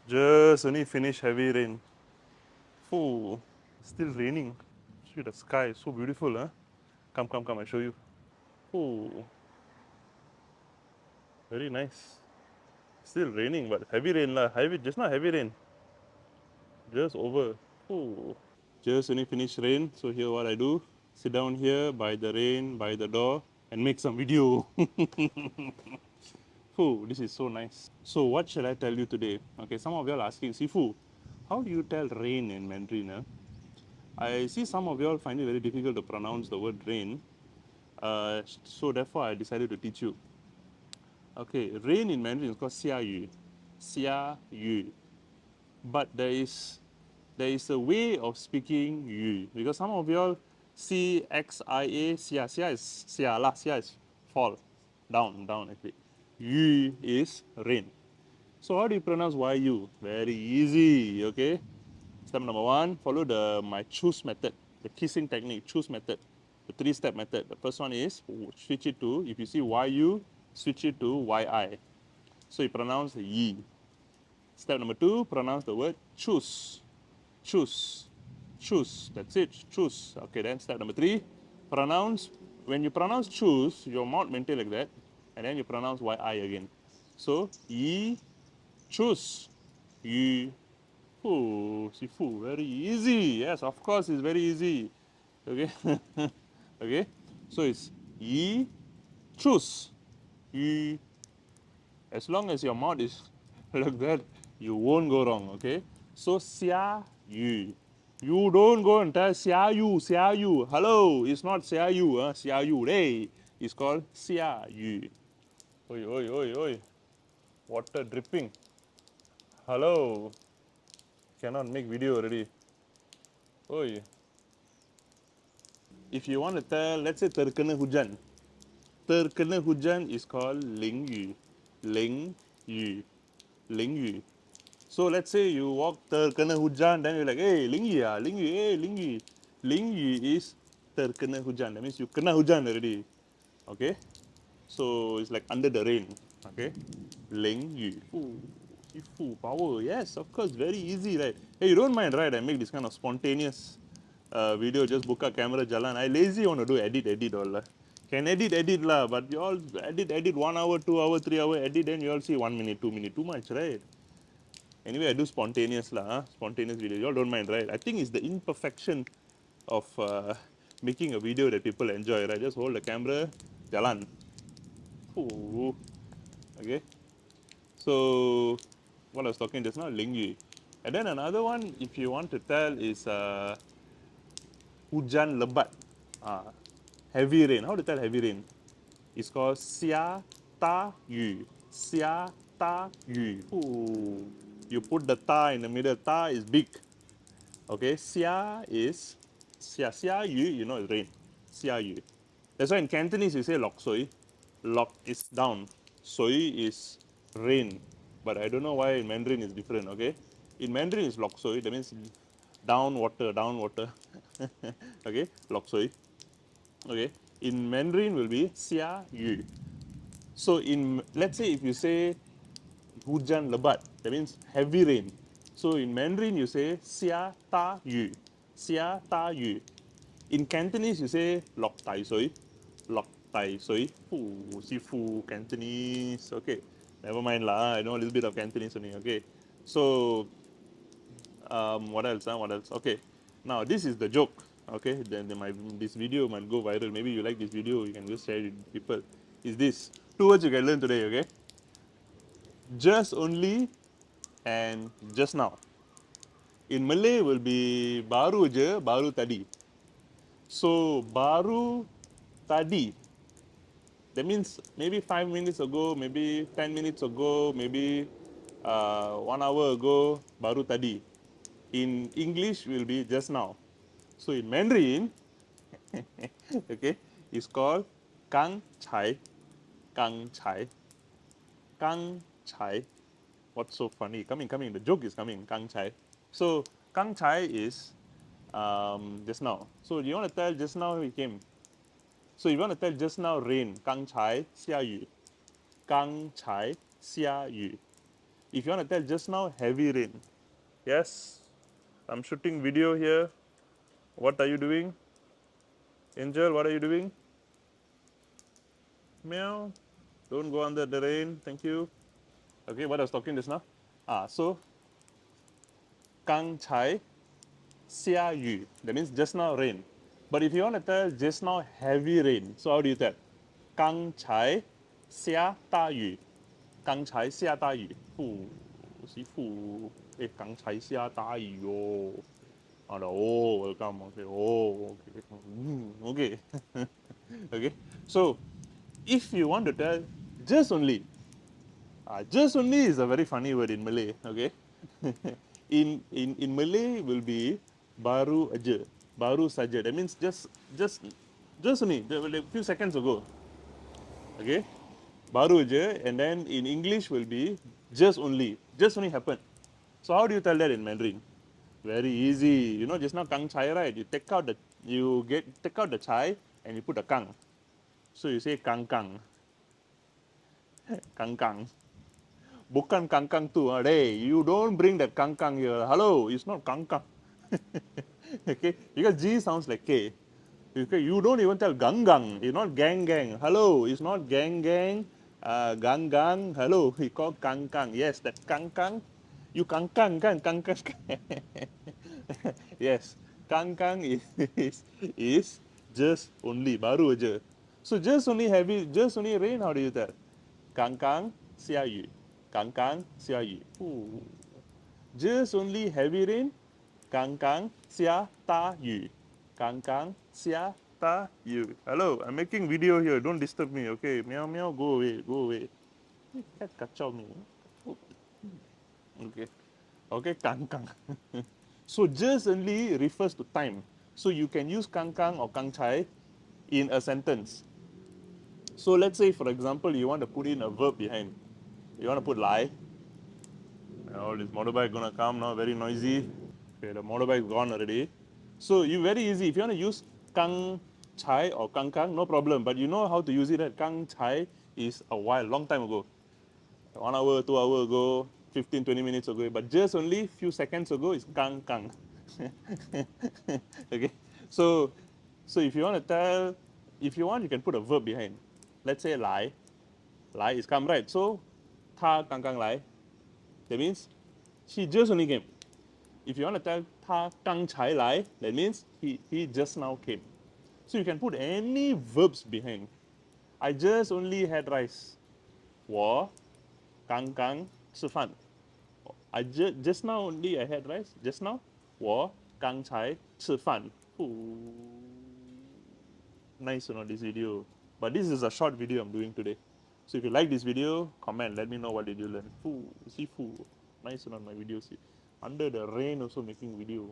Just only finished heavy rain. Oh, still raining. See the sky, so beautiful, huh? Come, come, come, I show you. Oh, very nice. Still raining, but heavy rain lah. Heavy, just not heavy rain. Just over. Oh, just only finished rain. So here what I do: sit down here by the rain, by the door, and make some video. Oh, this is so nice. So what shall I tell you today? Okay, some of you are asking, Sifu, how do you tell rain in Mandarin? Huh? I see some of you all find it very difficult to pronounce the word rain. So therefore, I decided to teach you. Okay, rain in Mandarin is called xia yu, xia yu. But there is a way of speaking yu because some of you all see xia, xia is xia lah, xia is fall, down, down actually. Yu is rain. So how do you pronounce yu? Very easy. Okay. Step number one, follow my choose method, the kissing technique, choose method, the three-step method. The first one is switch it to, if you see yu, switch it to yi. So you pronounce yi. Step number two, pronounce the word choose. Choose. Choose. That's it. Choose. Okay, then step number three, pronounce. When you pronounce choose, your mouth maintain like that, and then you pronounce yi again. So yi, choose. Yi, oh, Sifu, very easy. Yes, of course, it's very easy. Okay, okay. So it's yi, choose. Yi. As long as your mouth is like that, you won't go wrong. Okay. So xia yu. You don't go and tell xia yu, xia yu. Hello, it's not xia yu, xia yu. Hey, it's called xia yu. Oi, oi, oi, oi. Water dripping. Hello. Cannot make video already. Oi. If you want to tell, let's say terkena hujan. Terkena hujan is called ling yu. Ling yu. Ling yu. So let's say you walk terkena hujan, then you're like, hey, ling yu ah, ling yu, hey, ling yu. Ling yu is terkena hujan. That means you kena hujan already. Okay? So it's like under the rain. Okay? Ling yu. Ooh, Sifu, power. Yes, of course, very easy, right? Hey, you don't mind, right? I make this kind of spontaneous video, just book a camera, jalan. I lazy want to do edit all. Can edit lah, but you all edit 1 hour, 2 hour, 3 hour, edit, then you all see 1 minute, 2 minute, too much, right? Anyway, I do spontaneous lah, spontaneous video. You all don't mind, right? I think it's the imperfection of making a video that people enjoy, right? Just hold the camera, jalan. Ooh. Okay. So, what I was talking just now, Lingyi. And then another one, if you want to tell, is hujan lebat. Heavy rain. How to tell heavy rain? It's called xia ta yu. Xia ta yu. Ooh. You put the ta in the middle. Ta is big. Okay. Xia is xia yu. You know it's rain. Xia yu. That's why in Cantonese you say lok soi. Lok is down. Soi is rain. But I don't know why in Mandarin is different. Okay. In Mandarin it's lok soi. That means down water, down water. Okay. Lok soi. Okay. In Mandarin will be xia yu. So in, let's say if you say hujan lebat, that means heavy rain. So in Mandarin you say xia ta yu. Xia ta yu. In Cantonese you say lok tai soi. Lok tai soi. Fu, Sifu, Cantonese. Okay. Never mind lah. I know a little bit of Cantonese only. Okay. So what else? What else? Okay. Now this is the joke. Okay. Then this video might go viral. Maybe you like this video. You can just share it with people. Is this two words you can learn today? Okay. Just only and just now. In Malay will be baru je, baru tadi. So baru tadi. That means maybe 5 minutes ago, maybe 10 minutes ago, maybe 1 hour ago, baru tadi. In English will be just now. So in Mandarin, okay, it's called Kang Chai. Kang Chai. Kang Chai. What's so funny? Coming, coming. The joke is coming. Kang Chai. So Kang Chai is just now. So you want to tell just now he came. So you want to tell just now rain. Kang Chai xia yu. Kang Chai xia yu. If you want to tell just now, heavy rain. Yes, I'm shooting video here. What are you doing? Angel, what are you doing? Meow. Don't go under the rain. Thank you. Okay, what I was talking just now? So, 刚才下雨. That means just now rain. But if you want to tell just now heavy rain, so how do you tell? 刚才下大雨。刚才下大雨。师傅，刚才下大雨哟。welcome. Okay, okay. Okay. Okay. So, if you want to tell just only is a very funny word in Malay. Okay. In Malay will be baru aja, baru saja. That means just only a few seconds ago. Okay, baru aja, and then in English will be just only happened. So how do you tell that in Mandarin? Very easy. You know, just now kang chai, right? Take out the chai and you put a kang. So you say kang kang, kang kang. Bukan kangkang tu. Hey, you don't bring that kangkang here. Hello, it's not kangkang. Okay, because G sounds like K. Okay, you don't even tell gang gang. It's not gang gang. Hello, it's not gang gang. Gang gang. Hello, he called kangkang. Yes, that kangkang. You kangkang kan kangkang. Yes, kangkang is just only baru aja. So just only rain. How do you tell? Kangkang 下雨. Kangkang 下雨. Just only heavy rain. Kangkang 下大雨. Kangkang 下大雨. Hello, I'm making video here. Don't disturb me, okay? Meow meow, go away, go away. Cat kacau me. Okay. Okay, kangkang. So just only refers to time. So you can use kangkang or kangchai in a sentence. So let's say, for example, you want to put in a verb behind. You want to put lie. All this motorbike gonna come now, very noisy. Okay, the motorbike is gone already. So you very easy. If you want to use kang chai or kang kang, no problem. But you know how to use it. Right? Kang chai is a while, long time ago. 1 hour, 2 hour ago, 15, 20 minutes ago. But just only few seconds ago is kang kang. Okay. So if you want to tell, if you want, you can put a verb behind. Let's say lie. Lie is come, right? So, ta kang kang lie. That means she just only came. If you want to tell ta kang chai lai, that means he just now came. So you can put any verbs behind. I just only had rice. 我刚刚吃饭. Just now only I had rice. Just now 我刚才吃饭. Nice, you know, this video. But this is a short video I'm doing today. So if you like this video, comment. Let me know what did you learn. Sifu. Nice, you know, my video. See, under the rain also making video.